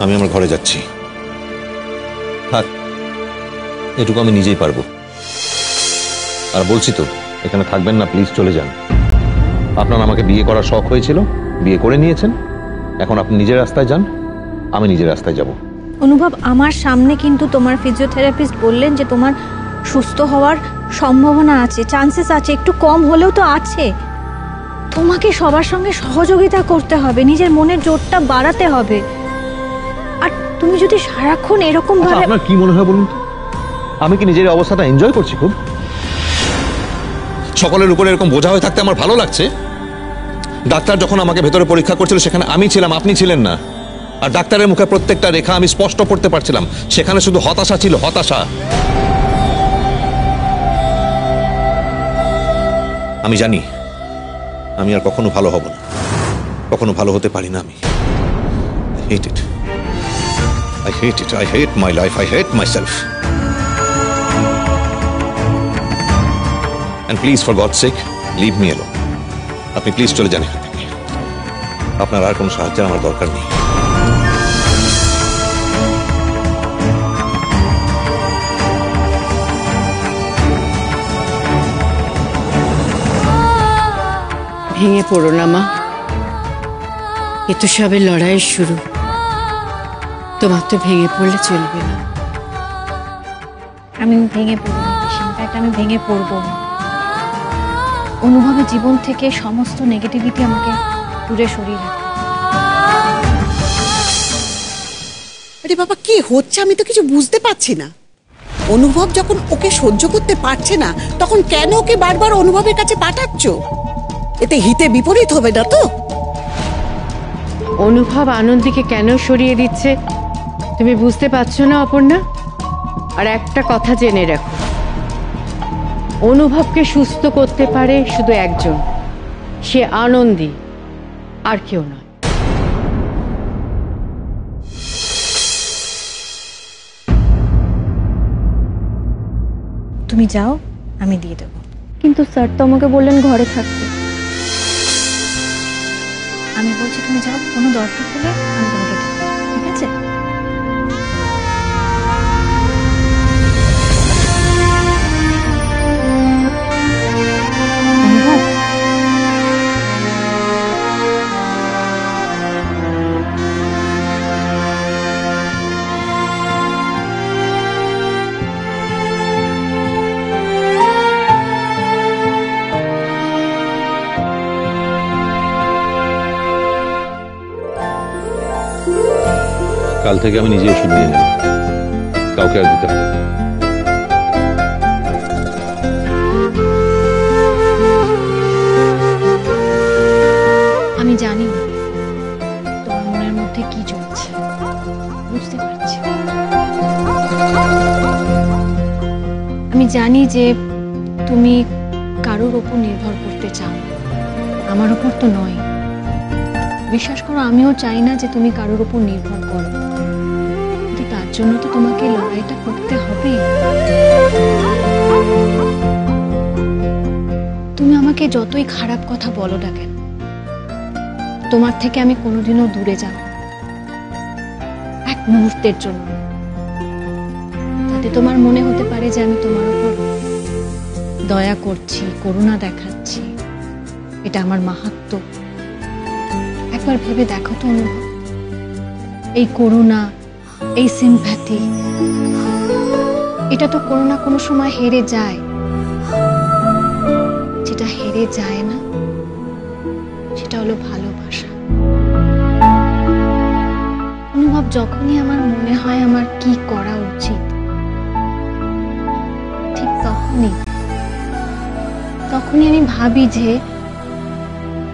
আমি আমার ঘরে যাচ্ছি। থাক, এটুকু আমি নিজেই পারবো। আর বলছি তো, এখানে থাকবেন না, প্লিজ চলে যান। আপনার আমাকে বিয়ে করার শখ হয়েছিল, বিয়ে করে নিয়েছেন, এখন আপনি নিজের রাস্তায় যান, আমি নিজের রাস্তায় যাব। অনুভব, আমার সামনে কিন্তু তোমার ফিজিওথেরাপিস্ট বললেন যে তোমার সুস্থ হওয়ার সম্ভাবনা আছে, চান্সেস আছে, একটু কম হলেও তো আছে। তোমাকে সবার সঙ্গে সহযোগিতা করতে হবে, নিজের মনের জোরটা বাড়াতে হবে। আর তুমি যদি সারাক্ষণ এরকম ভাবে... আপনার কি মনে হয় বলুন তো, আমি কি নিজের অবস্থাটা এনজয় করছি? খুব সকলের উপরে এরকম বোঝা হয়ে থাকতে আমার ভালো লাগছে। ডাক্তার যখন আমাকে ভেতরে পরীক্ষা করছিল সেখানে আমি ছিলাম, আপনি ছিলেন না। আর ডাক্তারের মুখে প্রত্যেকটা রেখা আমি স্পষ্ট পড়তে পারছিলাম, সেখানে শুধু হতাশা ছিল, হতাশা। আমি জানি আমি আর কখনো ভালো হব না, কখনো ভালো হতে পারি না। আমি I hate it. I hate it. I hate my life. I hate myself. And please, for God's sake, leave me alone. আপনি প্লিজ চলে যান এখান থেকে। আপনার আর কোনো সাহায্যের আমার দরকার নেই। ভেঙে পড়ো না মা, এ তো সবে লড়াইয়ের শুরু। তোমার তো ভেঙে পড়লে চলবে না। আমি ভেঙে পড়ব, আমি ভেঙে পড়ব। অনুভবের জীবন থেকে সমস্ত নেগেটিভিটি আমাকে দূরে সরিয়ে রাখবে। আরে বাবা, কি হচ্ছে আমি তো কিছু বুঝতে পারছি না। অনুভব যখন ওকে সহ্য করতে পারছে না, তখন কেন ওকে বারবার অনুভবের কাছে পাঠাচ্ছ? এতে হিতে বিপরীত হবে না তো? অনুভব আনন্দীকে কেন সরিয়ে দিচ্ছে তুমি বুঝতে পারছো না অপর্ণা? আর একটা কথা জেনে রাখো, অনুভবকে সুস্থ করতে পারে শুধু একজন, সে আনন্দী, আর কেউ নয়। তুমি যাও, আমি দিয়ে দেবো। কিন্তু স্যার তো আমাকে বললেন ঘরে থাকতে। আমি বলছি তুমি যাও, কোনো দরকার হলে আমি তোমাকে দেবো, ঠিক আছে? কাল থেকে আমি নিজে ওষুধ নিয়ে নেব, কাউকে আর দিতে হবে। আমি জানি তোমার মনের মধ্যে কি চলছে, বুঝতে পারছি। আমি জানি যে তুমি কারোর ওপর নির্ভর করতে চাও, আমার ওপর তো নয়। বিশ্বাস করো, আমিও চাই না যে তুমি কারোর উপর নির্ভর করো, কিন্তু তার জন্য তো তোমাকে লড়াইটা করতে হবে। তুমি আমাকে যতই খারাপ কথা বলো না কেন, তোমার থেকে আমি কোনোদিনও দূরে যাব এক মুহূর্তের জন্য। তাতে তোমার মনে হতে পারে যে আমি তোমার উপর দয়া করছি, করুণা দেখাচ্ছি, এটা আমার মাহাত্ম্য। একবার ভেবে দেখো তো অনুভব, এই করুণা, এই সিম্প্যাথি, এটা তো কোনো না কোনো সময় হেরে যায়। যেটা হেরে যায় না সেটা হলো ভালোবাসা। অনুভব, যখনই আমার মনে হয় আমার কি করা উচিত, ঠিক তখনই আমি ভাবি যে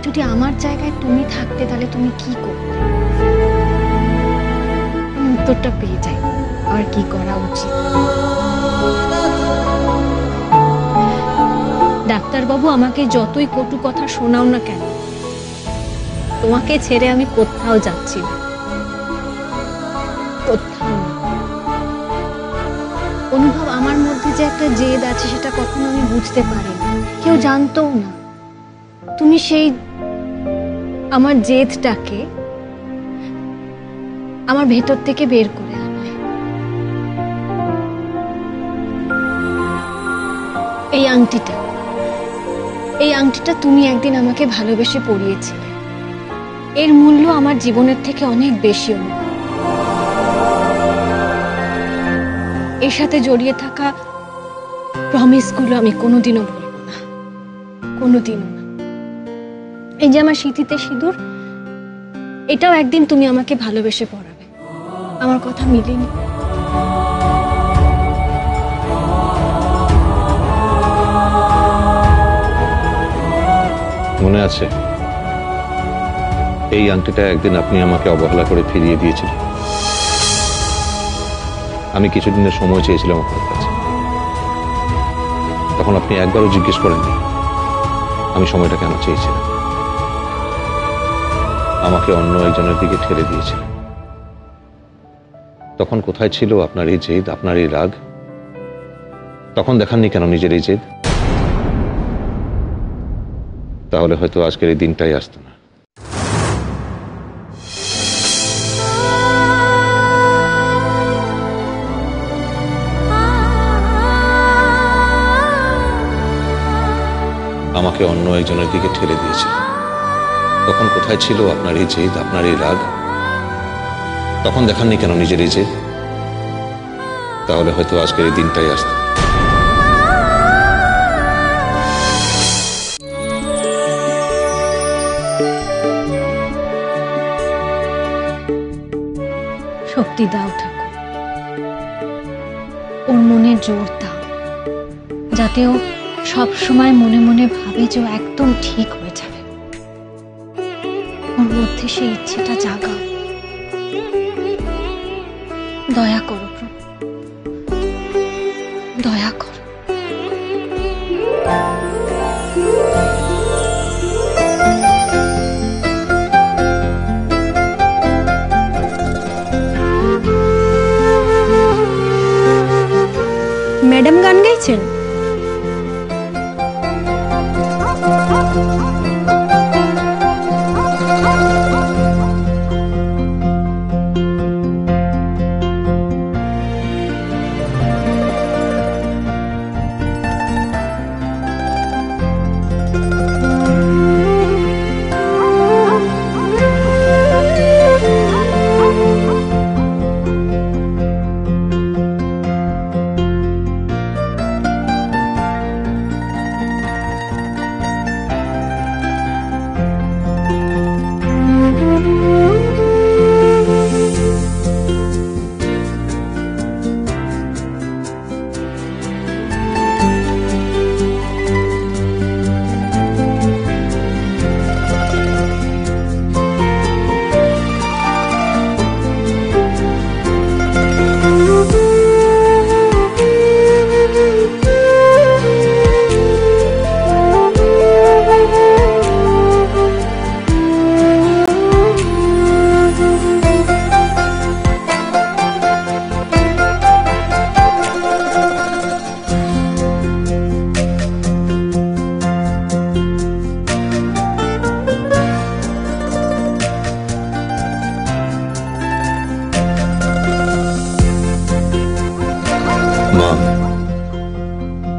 যদি আমার জায়গায় তুমি থাকতে তাহলে তুমি কি করতে। উত্তরটা পেয়ে যাই আর কি করা উচিত। ডাক্তারবাবু আমাকে যতই কটু কথা শোনাও না কেন, তোমাকে ছেড়ে আমি কোথাও যাচ্ছি না, কোথাও না। অনুভব, আমার মধ্যে যে একটা জেদ আছে সেটা কখনো আমি বুঝতে পারি না, কেউ জানতও না। তুমি সেই আমার জেদটাকে আমার ভেতর থেকে বের করে আনবে। এই আংটিটা তুমি একদিন আমাকে ভালোবেসে পরিয়েছিলে। এর মূল্য আমার জীবনের থেকে অনেক বেশি। এর সাথে জড়িয়ে থাকা প্রমিসগুলো আমি কোনোদিনও ভুলব না, কোনোদিনও না। এই যে আমার সিঁথিতে সিঁদুর, এটাও একদিন তুমি আমাকে ভালোবেসে পরাবে। আমার কথা মিলেনি? মনে আছে এই আংটিটা একদিন আপনি আমাকে অবহেলা করে ফিরিয়ে দিয়েছিলেন? আমি কিছুদিনের সময় চেয়েছিলাম আপনার কাছে, তখন আপনি একবারও জিজ্ঞেস করেননি আমি সময়টা কেন চেয়েছিলাম। আমাকে অন্য একজনের দিকে ঠেলে দিয়েছিলেন। তখন কোথায় ছিল আপনার এই জেদ, আপনার এই রাগ? তখন দেখাননি কেন নিজের এই জেদ? তাহলে হয়তো আজকের এই দিনটাই আসতো না। আমাকে অন্য একজনের দিকে ঠেলে দিয়েছিল। তখন কোথায় ছিল আপনার এই জেদ, আপনার এই রাগ? তখন দেখাননি কেন নিজের এই জেদ? তাহলে হয়তো আজকের এই দিনটাই আসতো। শক্তি দাও ঠাকুর, ওর মনে জোর দাও, যাতে ও সব সময় মনে মনে ভাবে যে ও একদম ঠিক হয়ে যাবে। ওর মধ্যে সেই ইচ্ছেটা জাগাও। দয়া করো প্রভু, দয়া করো। ম্যাডাম গান গাইছেন?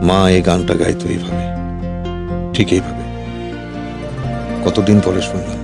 মা এই গানটা গাইতো এইভাবে, ঠিক এইভাবে। কতদিন পরে শুনলাম।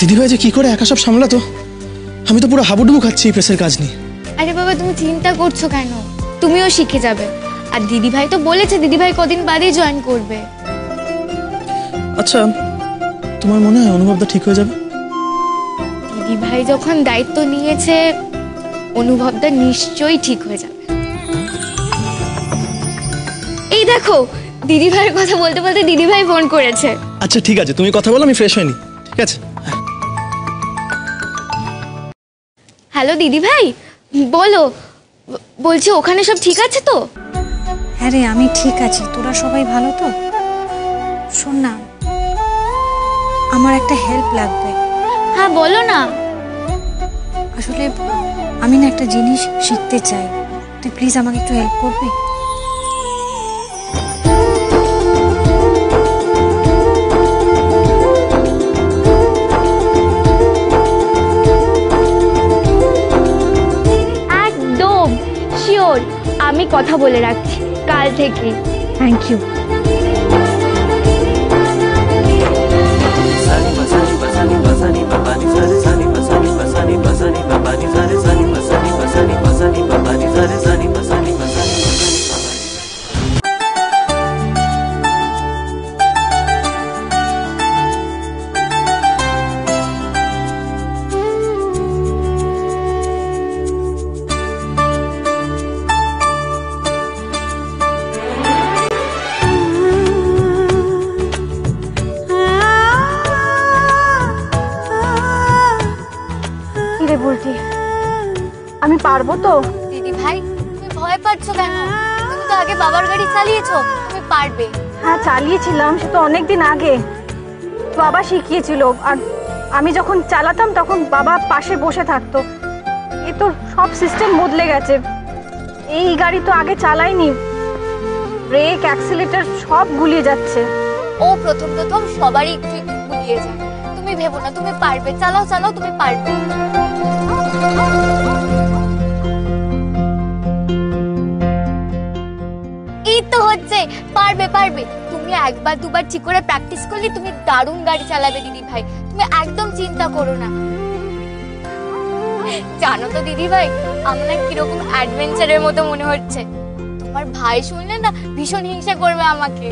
দিদিভাই যে কি করে একা সব সামলাতো, আমি তো পুরো হাবুডুবু খাচ্ছি এই প্রেসের কাজ নিয়ে। আরে বাবা তুমি চিন্তা করছো কেন, তুমিও শিখে যাবে। আর দিদিভাই তো বলেছে দিদিভাই কদিন বাদেই জয়েন করবে। আচ্ছা, তোমার মনে হয় অনুভবটা ঠিক হয়ে যাবে? দিদিভাই যখন দায়িত্ব নিয়েছে অনুভবটা নিশ্চয়ই ঠিক হয়ে যাবে। এই দেখো দিদিভাইয়ের কথা বলতে বলতে দিদিভাই ফোন করেছে। আচ্ছা ঠিক আছে, তুমি কথা বলো, আমি ফ্রেশ হয়নি। ঠিক আছে। হ্যালো দিদিভাই, বলো। বলছি ওখানে সব ঠিক আছে তো? হ্যাঁ রে, আমি ঠিক আছি। তোরা সবাই ভালো তো? শোন না, আমার একটা হেল্প লাগবে। হ্যাঁ বলো না। আসলে আমি না একটা জিনিস শিখতে চাই, তুই প্লিজ আমাকে একটু হেল্প করবি? একদম শিওর, আমি কথা বলে রাখছি কাল থেকে। Thank you. আমি পারবো তো? দিদিভাই তুমি ভয় পাচ্ছ কেন? তুমি তো আগে বাবার গাড়ি চালিয়েছো, তুমি পারবে। হ্যাঁ চালিয়েছিলাম, সে তো অনেকদিন আগে বাবা শিখিয়েছিল। আর আমি যখন চালাতাম তখন বাবা পাশে বসে থাকতো। এই তো সব সিস্টেম বদলে গেছে। এই গাড়ি তো আগে চালাইনি, ব্রেক অ্যাক্সিলারেটর সব গুলিয়ে যাচ্ছে। ও প্রথম প্রথম সবারই একটু একটু গুলিয়ে যায়। তুমি ভেবো না, তুমি পারবে। চালাও চালাও, তুমি পারবে। এই তো হচ্ছে, পারবে পারবে। তুমি একবার দুবার ঠিক করে প্র্যাকটিস করলে তুমি দারুণ গাড়ি চালাবে দিদি ভাই। তুমি একদম চিন্তা করো না। জানো তো দিদি ভাই, আমার কিরকম অ্যাডভেঞ্চারের মতো মনে হচ্ছে। তোমার ভাই শুনলে না ভীষণ হিংসা করবে আমাকে।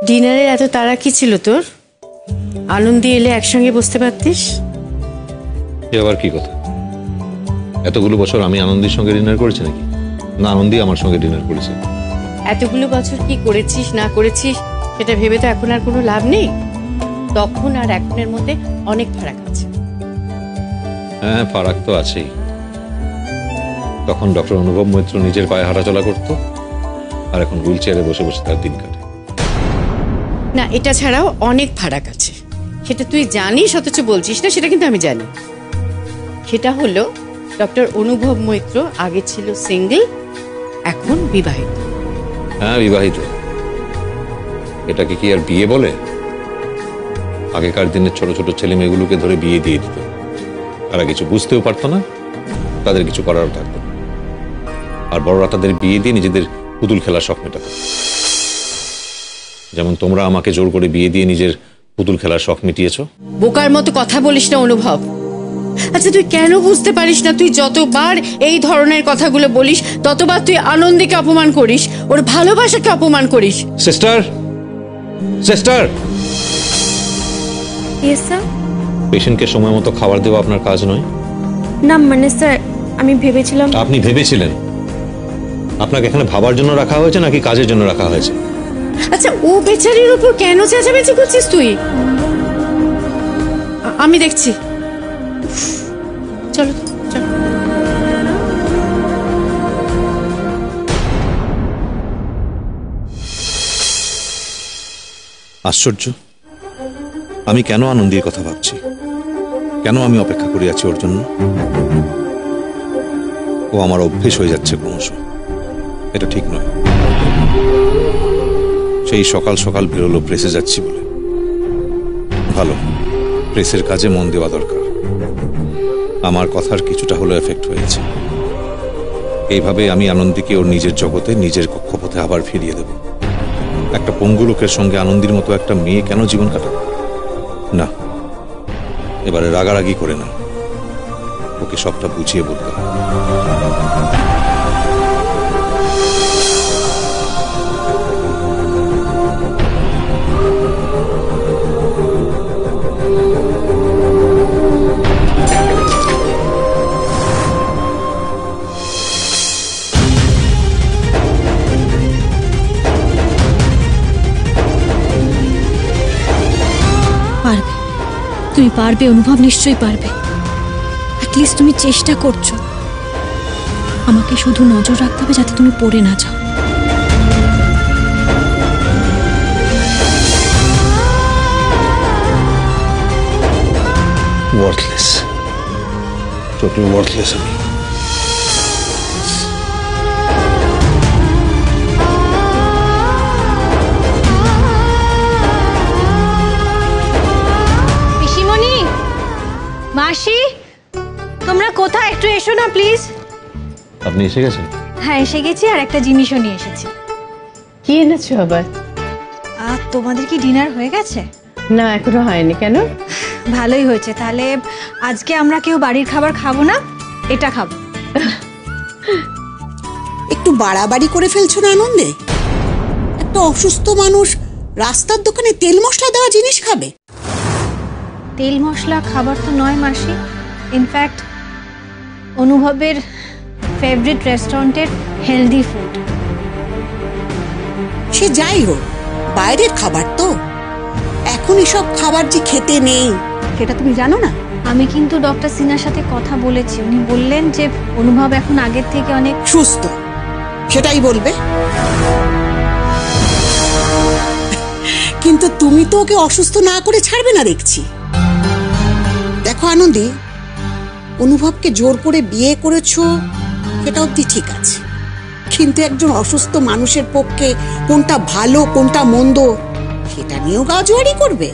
ডিনারের এত তাড়া কি ছিল তোর? আনন্দী এলে একসঙ্গে বসতে পারতিস। আবার কি কথা? এতগুলো বছর আমি আনন্দীর সঙ্গে ডিনার করেছি নাকি? না, আনন্দী আমার সঙ্গে ডিনার করেছে। এতগুলো বছর কি করেছিস না করেছিস সেটা ভেবে তো এখন আর কোনো লাভ নেই। তখন আর এখনের মধ্যে অনেক ফারাক আছে। হ্যাঁ, ফারাক তো আছেই। তখন ডক্টর অনুভব মৈত্র নিজের পায়ে হাঁটাচলা করত, আর এখন হুইল চেয়ারে বসে বসে তার দিন কাটে। না, এটা ছাড়াও অনেক ফারাক আছে, সেটা তুই জানিস অথচ বলছিস না। সেটা কিন্তু আমি জানি। সেটা হলো ডক্টর অনুভব মৈত্র আগে ছিল সিঙ্গেল, এখন বিবাহিত। হ্যাঁ বিবাহিত। এটাকে কি আর বিয়ে বলে? আগেকার দিনের ছোট ছোট ছেলে মেয়েগুলোকে ধরে বিয়ে দিয়ে দিত। তারা কিছু বুঝতেও পারতো না, তাদের কিছু করারও থাকতো না। আর বড়রা তাদের বিয়ে দিয়ে নিজেদের পুতুল খেলার শখ মেটাতো। যেমন তোমরা আমাকে জোর করে বিয়ে দিয়ে নিজের পুতুল খেলার শখ মিটিয়েছো। বোকার মতো কথা বলিস না অনুভব। আচ্ছা তুই কেন বুঝতে পারিস না? তুই যতবার এই ধরনের কথাগুলো বলিস ততবার তুই আনন্দীকে অপমান করিস, ওর ভালোবাসাকে অপমান করিস। Sister, sister, yes sir. পেশেন্টকে সময় মতো খাবার দেওয়া আপনার কাজ নয়? না মানে স্যার আমি ভেবেছিলাম। আপনি ভেবেছিলেন? আপনাকে এখানে ভাবার জন্য রাখা হয়েছে নাকি কাজের জন্য রাখা হয়েছে? আচ্ছা ও বেচারির উপর কেন চেঁচামেচি করছিস তুই? আমি দেখছি। চলো চলো। আশ্চর্য, আমি কেন আনন্দের কথা ভাবছি, কেন আমি অপেক্ষা করে আছি ওর জন্য? ও আমার অভ্যেস হয়ে যাচ্ছে ক্রমশ। এটা ঠিক নয়। সেই সকাল সকাল বেরোলো প্রেসে যাচ্ছি বলে। ভালো, প্রেসের কাজে মন দেওয়া দরকার। আমার কথার কিছুটা হলো এফেক্ট হয়েছে। এইভাবে আমি আনন্দীকে ওর নিজের জগতে, নিজের কক্ষপথে আবার ফিরিয়ে দেব। একটা পঙ্গু লোকের সঙ্গে আনন্দীর মতো একটা মেয়ে কেন জীবন কাটাবে? না, এবারে রাগারাগি করে না, ওকে সবটা বুঝিয়ে বলতে হবে। পারবে, তুমি পারবে অনুভব, নিশ্চয়ই পারবে। অ্যাটলিস্ট তুমি চেষ্টা করছো। আমাকে শুধু নজর রাখতে হবে যাতে তুমি পড়ে না যাও। ওয়ার্থলেস, টোটাল ওয়ার্থলেস আমি। পিসিমণি, মাসি, তোমরা কোথায়? একটু এসো না প্লিজ। আপনি এসে গেছেন? হ্যাঁ এসে গেছি, আর একটা জিনিসও নিয়ে এসেছি। কি এনেছো আবার? আর তোমাদের কি ডিনার হয়ে গেছে? না এখনো হয়নি। কেন? ভালোই হয়েছে, তাহলে আজকে আমরা কেউ বাড়ির খাবার খাবো না, এটা খাবো। একটু বাড়াবাড়ি করে ফেলছো না আনন্দে? একটা অসুস্থ মানুষ রাস্তার দোকানে তেল মশলা দেওয়া জিনিস খাবে? তেল মশলা খাবার তো নয় মাসি, ইনফ্যাক্ট অনুভবের ফেভারিট রেস্টুরেন্টের হেলদি ফুড। সে যাই হোক, বাইরের খাবার তো। এখন এসব খাবার যে খেতে নেই সেটা তুমি জানো না? আমি কিন্তু ডক্টর সিনহার সাথে কথা বলেছি, উনি বললেন যে অনুভব এখন আগের থেকে অনেক সুস্থ, সেটাই বলবে। কিন্তু তুমি তো ওকে অসুস্থ না করে ছাড়বে না দেখছি। দেখো আনন্দী, অনুভবকে জোর করে বিয়ে করেছো সেটা অবধি ঠিক আছে, কিন্তু একজন অসুস্থ মানুষের পক্ষে কোনটা ভালো কোনটা মন্দ সেটা নিয়েও গাজোয়ারি করবে?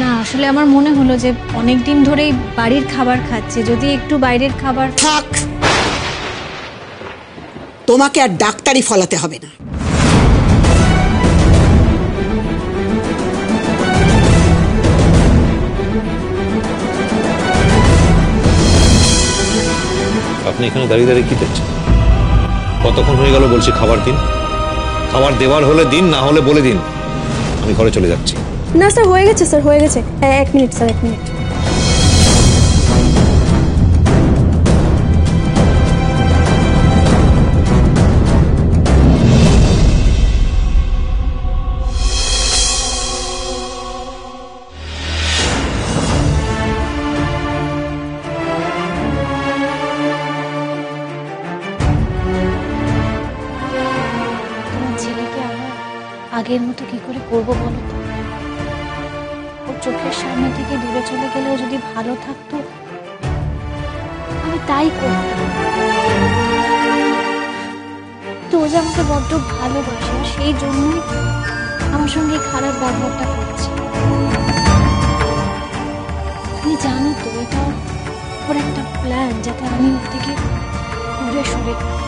না, আসলে আমার মনে হলো যে অনেক দিন ধরেই বাড়ির খাবার খাচ্ছে, যদি একটু বাইরের খাবার। থাক, তোমাকে আর ডাক্তারি ফলাতে হবে না। আপনি এখানে দাঁড়িয়ে দাঁড়িয়ে কি দেখছেন? কতক্ষণ হয়ে গেল বলছি খাবার দিন। খাবার দেওয়ার হলে দিন, না হলে বলে দিন। আমি ঘরে চলে যাচ্ছি। না স্যার হয়ে গেছে, স্যার হয়ে গেছে। 1 মিনিট স্যার, 1 মিনিট। তোমার ছেলেকে আবার আগের মতো কি করে করবো বলো তো? ওর চোখের সামনে থেকে দূরে চলে গেলেও যদি ভালো থাকতো, আমি তাই করতাম। তো ও যে আমাকে বড্ড ভালোবাসে, আর সেই জন্যই আমার সঙ্গে খারাপ ব্যবহারটা করছে। তুমি জানো তো এটা ওর একটা প্ল্যান, যাতে আমি ওর থেকে দূরে সরে থাকি।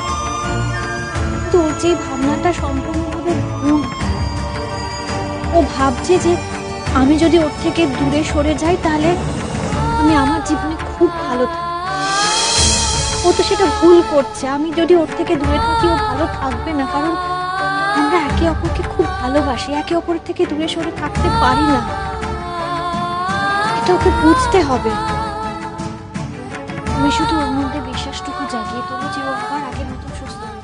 তো ওর যে ভাবনাটা সম্পূর্ণভাবে ভুল। ও ভাবছে যে আমি যদি ওর থেকে দূরে সরে যাই তাহলে আমি আমার জীবনে খুব ভালো থাকবো। ও তো সেটা ভুল করছে। আমি যদি ওর থেকে দূরে থাকি ও ভালো থাকবে না, কারণ আমরা একে অপরকে খুব ভালোবাসি, একে অপরের থেকে দূরে সরে থাকতে পারি না। এটা ওকে বুঝতে হবে। তুমি শুধু ওর মধ্যে বিশ্বাসটুকু জাগিয়ে তোলো যে ও আবার আগের মতো সুস্থ হবে।